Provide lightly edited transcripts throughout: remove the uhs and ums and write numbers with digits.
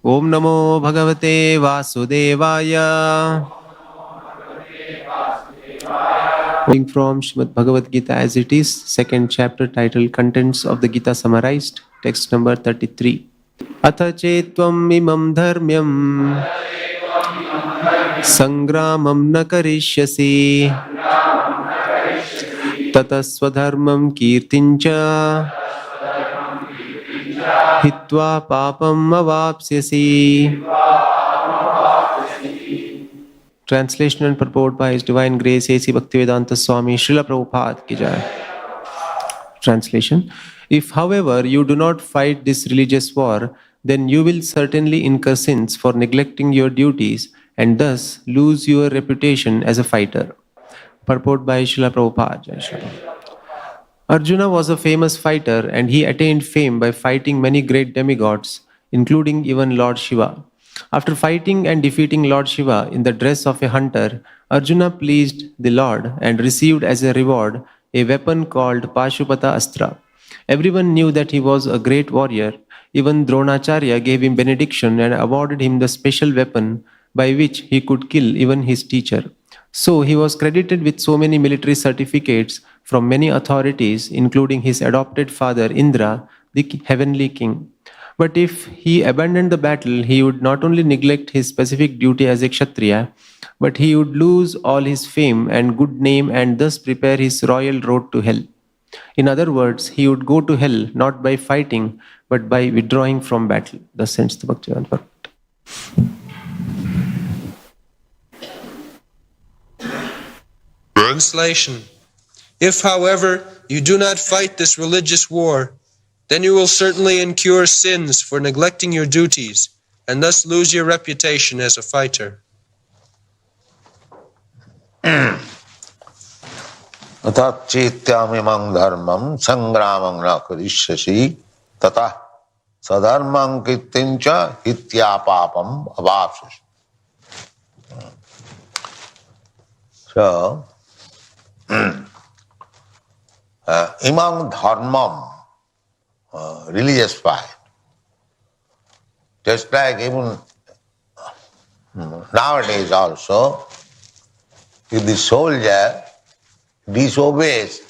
Om Namo Bhagavate Vasudevaya. Reading from Srimad Bhagavad Gita as it is, second chapter, titled Contents of the Gita Summarized, text number 33. Atha chetvam imam dharmyam sangramam na karishyasi tata swadharmam kirtincha hitva papam avapsyasi. Translation and purport by His Divine Grace A.C. Bhaktivedanta Swami Srila Prabhupada ki jai. Translation. If, however, you do not fight this religious war, then you will certainly incur sins for neglecting your duties and thus lose your reputation as a fighter. Purport by Srila Prabhupada. Jai Srila Prabhupada. Arjuna was a famous fighter and he attained fame by fighting many great demigods, including even Lord Shiva. After fighting and defeating Lord Shiva in the dress of a hunter, Arjuna pleased the Lord and received as a reward a weapon called Pashupata Astra. Everyone knew that he was a great warrior. Even Dronacharya gave him benediction and awarded him the special weapon by which he could kill even his teacher. So he was credited with so many military certificates from many authorities, including his adopted father Indra, the heavenly king. But if he abandoned the battle, he would not only neglect his specific duty as a Kshatriya, but he would lose all his fame and good name and thus prepare his royal road to hell. In other words, he would go to hell not by fighting, but by withdrawing from battle. Thus ends the Bhaktivedanta. Translation. If, however, you do not fight this religious war, then you will certainly incur sins for neglecting your duties and thus lose your reputation as a fighter. Atat chetyamimam dharmam sangramam na karishyasi tata sadharmam kittincha hityapapam avapsyasi. So, imam dharmam, religious fight. Just like even nowadays also, if the soldier disobeys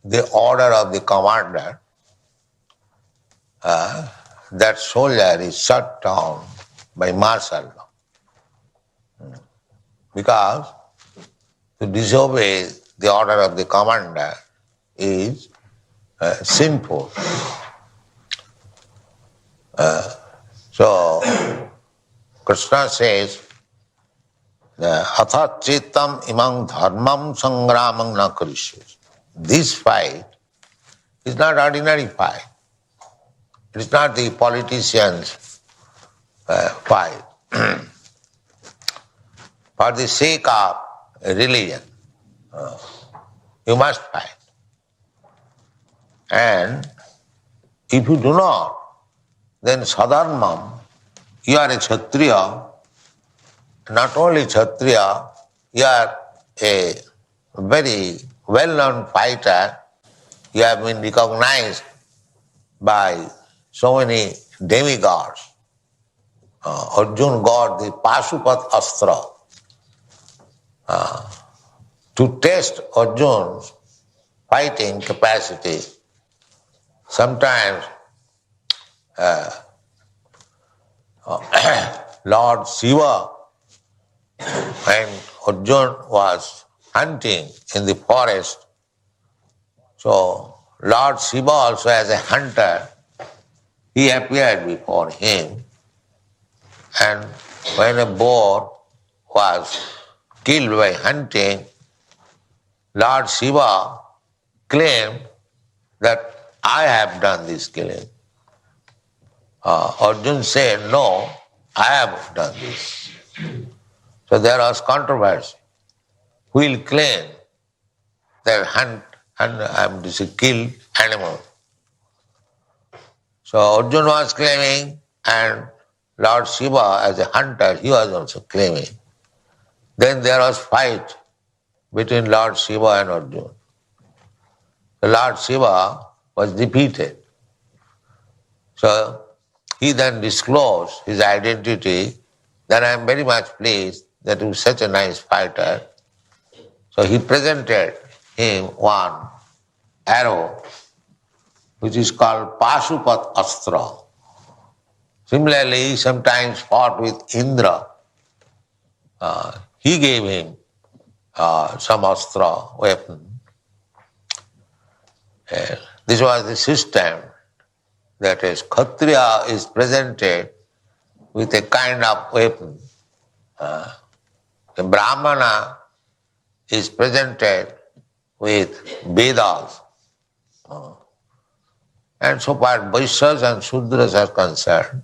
the order of the commander, that soldier is shut down by martial law. Because to disobey the order of the commander is sinful. So, Krishna says, Athat chetam imam dharmam sangramam na karishyasi. This fight is not ordinary fight. It is not the politician's fight. For the sake of religion, you must fight. And if you do not, then sadharmam, you are a Kshatriya. Not only Kshatriya, you are a very well-known fighter. You have been recognized by so many demigods. Arjuna got the Pashupat Astra. To test Arjuna's fighting capacity, sometimes Lord Shiva, when Arjuna was hunting in the forest, so Lord Shiva also as a hunter, he appeared before him, and when a boar was killed by hunting, Lord Shiva claimed that I have done this killing. Arjuna said, no, I have done this. So there was controversy. Who will claim that I am this killed animal? So Arjuna was claiming, and Lord Shiva as a hunter, he was also claiming. Then there was fight between Lord Shiva and Arjuna. The Lord Shiva was defeated. So he then disclosed his identity, then I am very much pleased that you are such a nice fighter. So he presented him one arrow which is called Pashupat Astra. Similarly, he sometimes fought with Indra. He gave him some astra, weapon. This was the system, that is, Kshatriya is presented with a kind of weapon. The Brahmana is presented with Vedas. And so far Vaishyas and Shudras are concerned,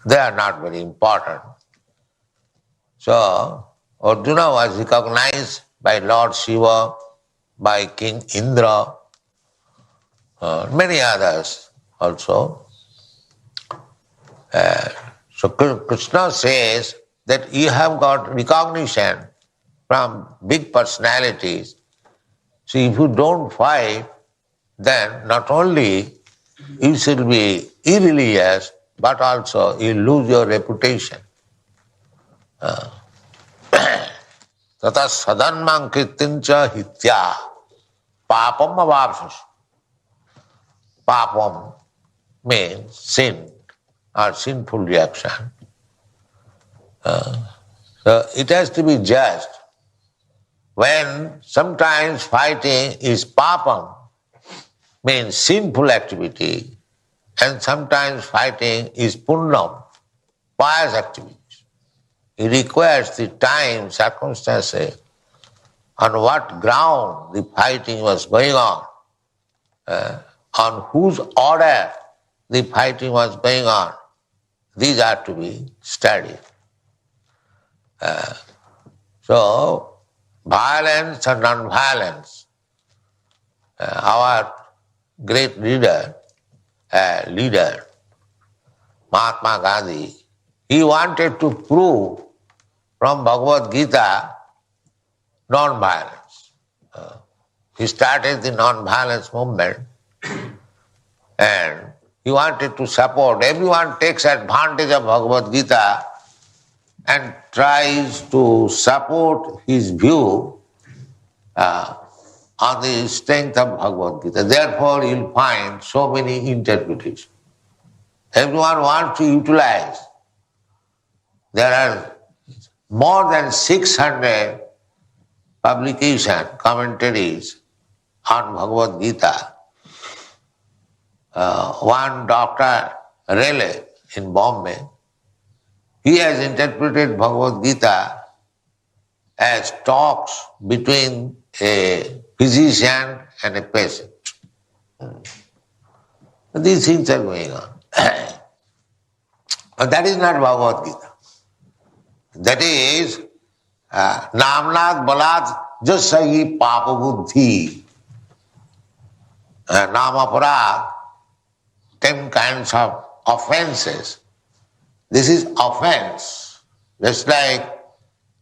they are not very important. So Arjuna was recognized by Lord Shiva, by King Indra, many others also. So Krishna says that you have got recognition from big personalities. So if you don't fight, then not only you should be irreligious, but also you lose your reputation. Tata sadanmam kirtincha hitya papam avapsas. Papam means sin or sinful reaction. So it has to be judged. When sometimes fighting is papam, means sinful activity, and sometimes fighting is punnam, pious activities. It requires the time, circumstances, on what ground the fighting was going on whose order the fighting was going on. These are to be studied. So, violence and non-violence. Our great leader, Mahatma Gandhi, he wanted to prove from Bhagavad Gita non-violence. He started the non-violence movement and he wanted to support. Everyone takes advantage of Bhagavad Gita and tries to support his view on the strength of Bhagavad Gita. Therefore, you'll find so many interpretations. Everyone wants to utilize. There are more than 600 publications, commentaries on Bhagavad Gita. One Dr. Raleigh in Bombay, he has interpreted Bhagavad Gita as talks between a physician and a patient. These things are going on. But that is not Bhagavad Gita. That is Namnad Balad Jasahi Papa Buddhi. Namaparad, 10 kinds of offenses. This is offense. Just like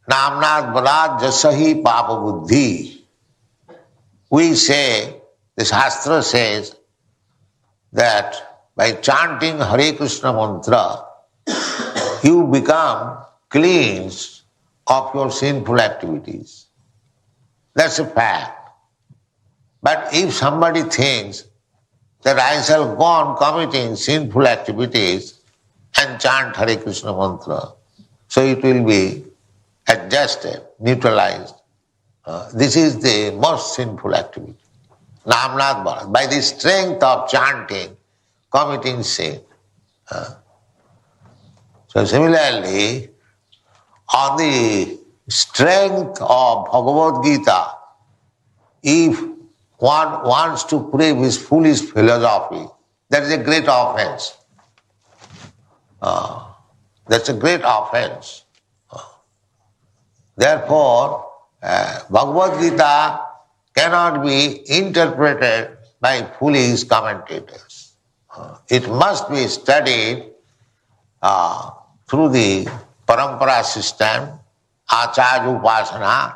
Namnad Balad Jasahi Papa Buddhi. We say, the Shastra says, that by chanting Hare Krishna mantra, you become cleansed of your sinful activities. That's a fact. But if somebody thinks that I shall go on committing sinful activities and chant Hare Krishna mantra, so it will be adjusted, neutralized. This is the most sinful activity. Namnad Bharat. By the strength of chanting, committing sin. So similarly, on the strength of Bhagavad Gita, if one wants to prove his foolish philosophy, that is a great offense. That's a great offense. Therefore, Bhagavad Gita cannot be interpreted by foolish commentators. It must be studied through the parampara system, acharya upasana.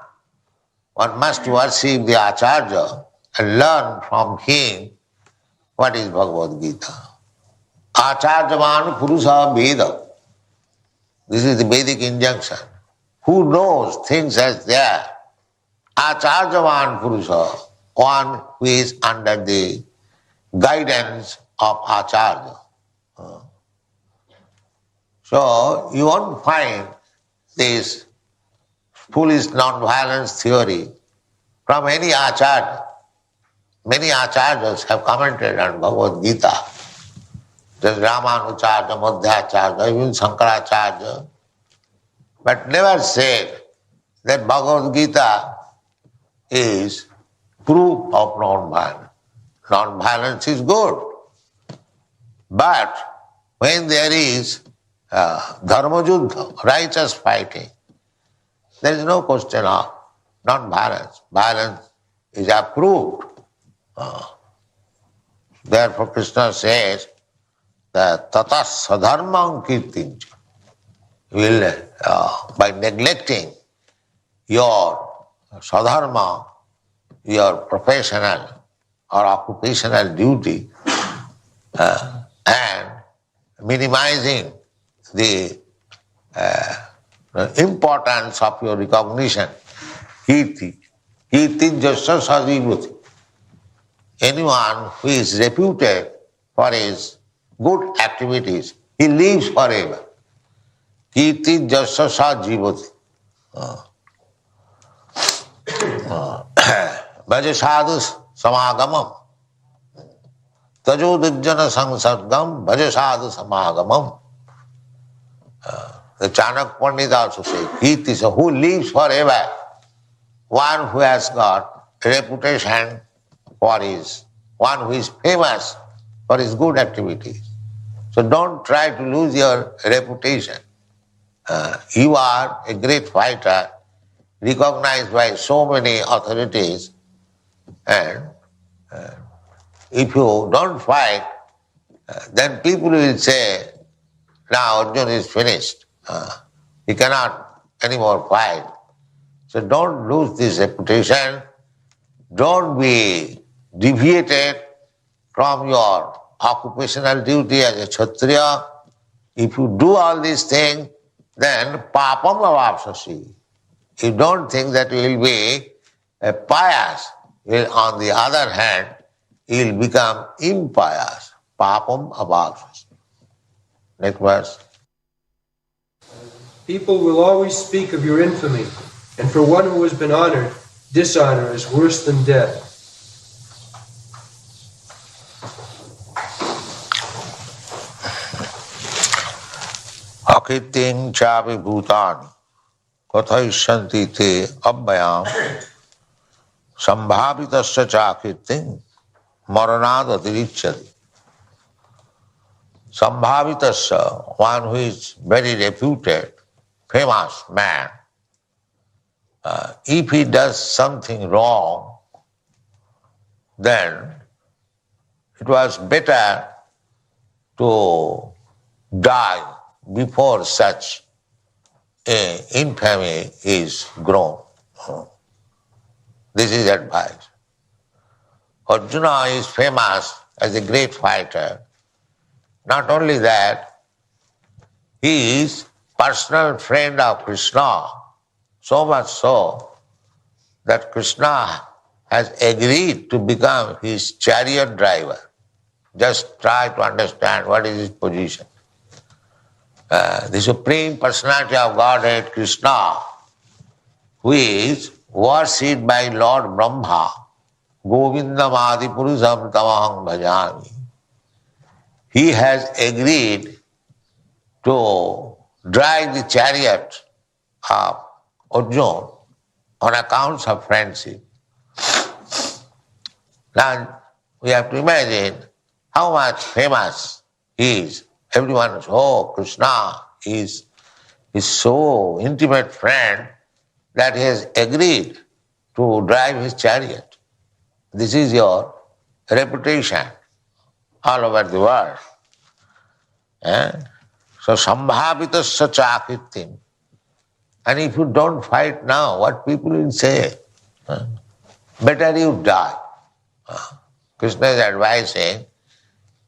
One must worship the acharya and learn from him what is Bhagavad Gita. Acharyavan Purusha Veda. This is the Vedic injunction. Who knows things as they are? Acharyavan Purusha, one who is under the guidance of Acharya. So you won't find this foolish non-violence theory from any Acharya. Many Acharyas have commented on Bhagavad Gita. There's Ramanucharya, Madhyacharya, even Shankaracharya, but never said that Bhagavad Gita is proof of non-violence. Non-violence is good. But when there is Dharma Juddha, righteous fighting, there is no question of non-violence. Violence is approved. Therefore Krishna says that tata sadharmam kirtinja. Will by neglecting your sadharma, your professional or occupational duty, and minimizing the importance of your recognition, kirti jasya sajivati. Anyone who is reputed for his good activities, he lives forever. Kirti jasya sajivati. Bhaja sadhu samagamam. Tajo dijjana sangsargam bhaja sadhu samagamam. The Chanak Pandit also says, Kirti, so who lives forever? One who has got reputation for his, one who is famous for his good activities. So don't try to lose your reputation. You are a great fighter, recognized by so many authorities, and if you don't fight, then people will say, now Arjuna is finished. He cannot anymore fight. So don't lose this reputation. Don't be deviated from your occupational duty as a Kshatriya. If you do all these things, then papam avapsasi. You don't think that you will be pious. On the other hand, you will become impious. Papam avapsasi. Next verse. People will always speak of your infamy, and for one who has been honored, dishonor is worse than death. Akriting chapi bhutani kathaishanti te abhyam sambhavitasya chakriting maranad atirichyati. Sambhavitasya, one who is very reputed, famous man, if he does something wrong, then it was better to die before such infamy is grown. This is advice. Arjuna is famous as a great fighter. Not only that, he is personal friend of Krishna, so much so that Krishna has agreed to become his chariot driver. Just try to understand what is his position. The Supreme Personality of Godhead, Krishna, who is worshipped by Lord Brahma, Govindam Adi Purusham Tamaham Bhajami. He has agreed to drive the chariot of Arjuna on account of friendship. Now we have to imagine how much famous he is. Everyone knows, oh, Krishna is so intimate friend that he has agreed to drive his chariot. This is your reputation all over the world. So sambhavitasya chakritim. And if you don't fight now, what people will say? Better you die. Krishna is advising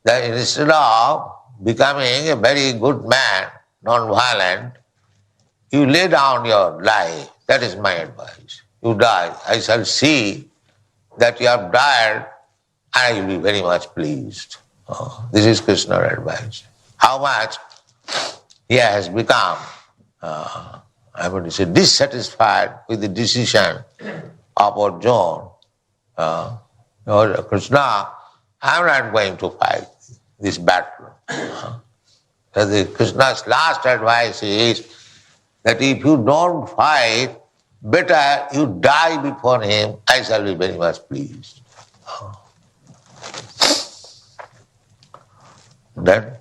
that instead of becoming a very good man, non-violent, you lay down your life. That is my advice. You die. I shall see that you have died, I will be very much pleased. This is Krishna's advice. How much he has become, I would say, dissatisfied with the decision of Arjuna. Krishna, I am not going to fight this battle. Krishna's last advice is that if you don't fight, better you die before him, I shall be very much pleased. Then?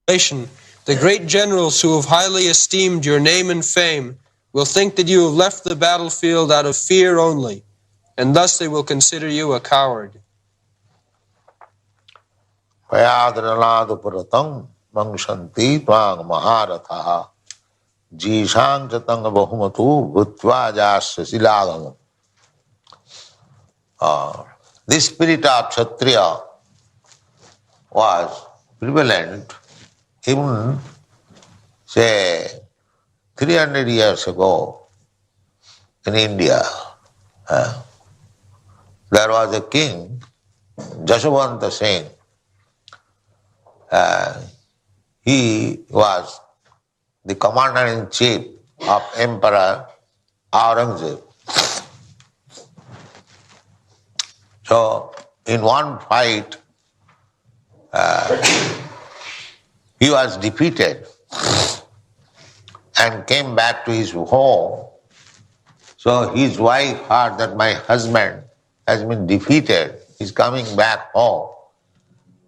The great generals who have highly esteemed your name and fame will think that you have left the battlefield out of fear only, and thus they will consider you a coward. Payadranadupuratam mangshanti tvang maharatha jishang chatang bahumatu bhutva jasya silagam. This spirit of Kshatriya was prevalent even, say, 300 years ago in India. There was a king, Jashavanta Singh. He was the commander-in-chief of Emperor Aurangzeb. So, in one fight, he was defeated and came back to his home. So his wife heard that my husband has been defeated, he's coming back home.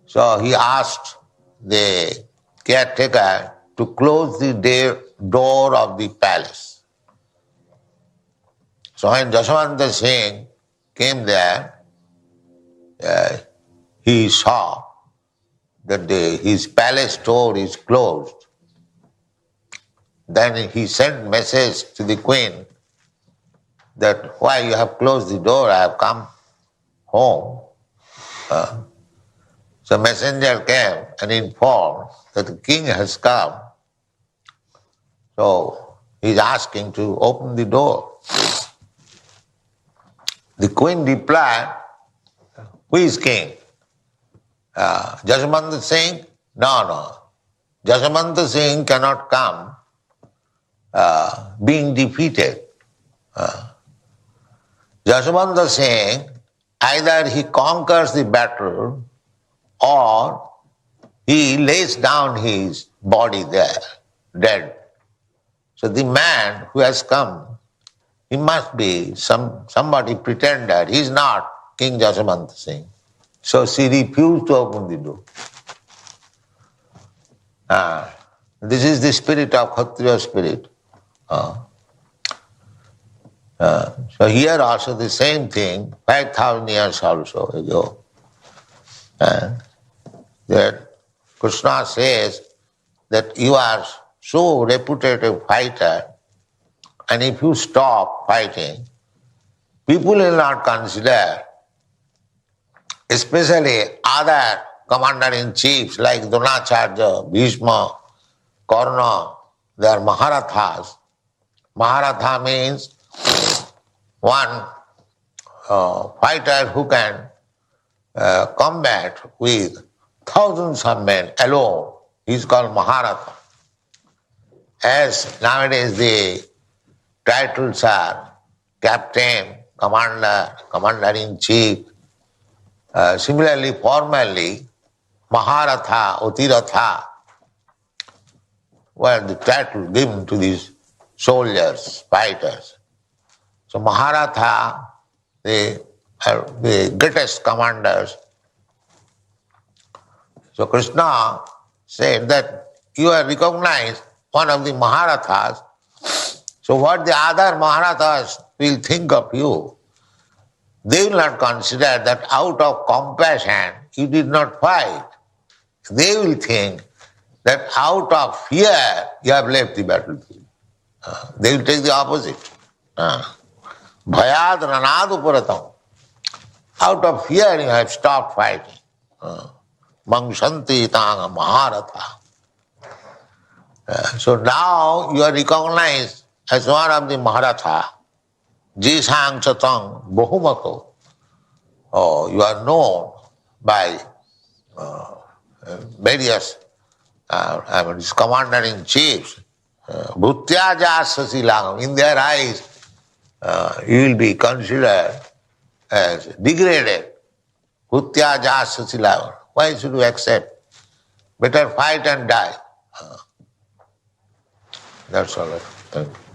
So he asked the caretaker to close the door of the palace. So when Jashavanta Singh came there, he saw that his palace door is closed. Then he sent message to the queen that why you have closed the door, I have come home. So messenger came and informed that the king has come. So he is asking to open the door. The queen replied, who is king? Jashavanta Singh? No. Jashavanta Singh cannot come being defeated. Jashavanta Singh, either he conquers the battle or he lays down his body there, dead. So the man who has come, he must be somebody pretender. He is not King Jashavanta Singh. So she refused to open the door. This is the spirit of Kshatriya spirit. So here also the same thing, 5,000 years also ago. That Krishna says that you are so reputed fighter, and if you stop fighting, people will not consider, especially other commander-in-chiefs like Dronacharya, Bhishma, Karna, they are Maharathas. Maharatha means one fighter who can combat with thousands of men alone. He is called Maharatha. As nowadays the titles are captain, commander, commander-in-chief. Similarly, formally, Maharatha, Utiratha were the title given to these soldiers, fighters. So Maharatha, they are the greatest commanders. So Krishna said that you are recognized one of the Maharathas. So what the other Maharathas will think of you? They will not consider that out of compassion you did not fight. They will think that out of fear you have left the battlefield. They will take the opposite. Bhayad ranadu puratam. Out of fear you have stopped fighting. Mangsanti tang Maharatha. So now you are recognized as one of the Maharatha. Jisang Chatang Bahumako. Oh, you are known by various commander-in-chiefs. Bhutyaja Sasilangam. In their eyes, you will be considered as degraded. Bhutyaja Sasilangam. Why should you accept? Better fight and die. That's all. Thank you.